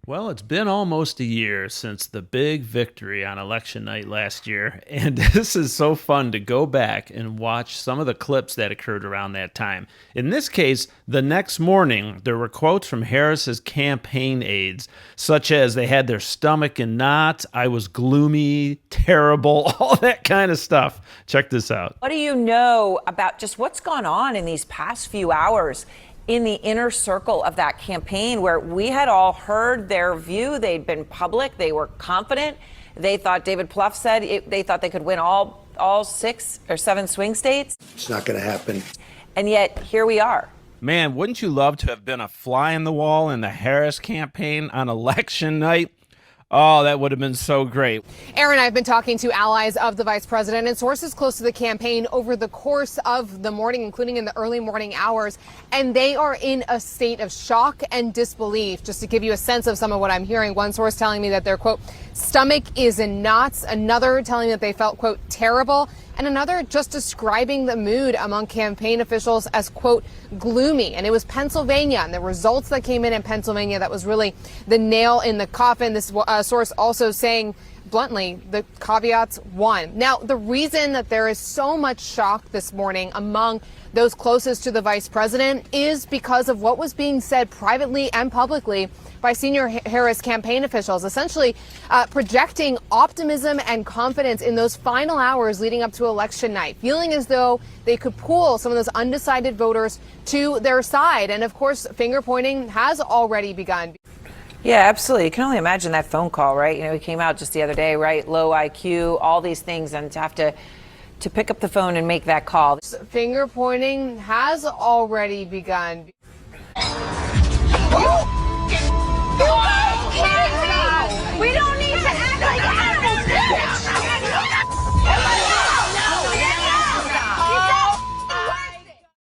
Well, it's been almost a year since the big victory on election night last year, and this is so fun to go back and watch some of the clips that occurred around that time. In this case, the next morning, there were quotes from Harris's campaign aides, such as they had their stomach in knots, I was gloomy, terrible, all that kind of stuff. Check this out. What do you know about just what's gone on in these past few hours in the inner circle of that campaign, where we had all heard their view? They'd been public. They were confident. They thought, David Plouffe said, they thought they could win all 6 or 7 swing states. It's not going to happen. And yet here we are. Man, wouldn't you love to have been a fly in the wall in the Harris campaign on election night? Oh, that would have been so great. Aaron, I've been talking to allies of the vice president and sources close to the campaign over the course of the morning, including in the early morning hours, and they are in a state of shock and disbelief. Just to give you a sense of some of what I'm hearing, one source telling me that their, quote, stomach is in knots, another telling me that they felt, quote, terrible, and another just describing the mood among campaign officials as, quote, gloomy. And it was Pennsylvania and the results that came in Pennsylvania that was really the nail in the coffin. This source also saying bluntly, the caveats won. Now, the reason that there is so much shock this morning among those closest to the vice president is because of what was being said privately and publicly by senior Harris campaign officials, essentially projecting optimism and confidence in those final hours leading up to election night, feeling as though they could pull some of those undecided voters to their side. And of course, finger pointing has already begun. Yeah, absolutely. You can only imagine that phone call, right? You know, he came out just the other day, right? Low IQ, all these things, and to have to pick up the phone and make that call. Finger pointing has already begun. Oh!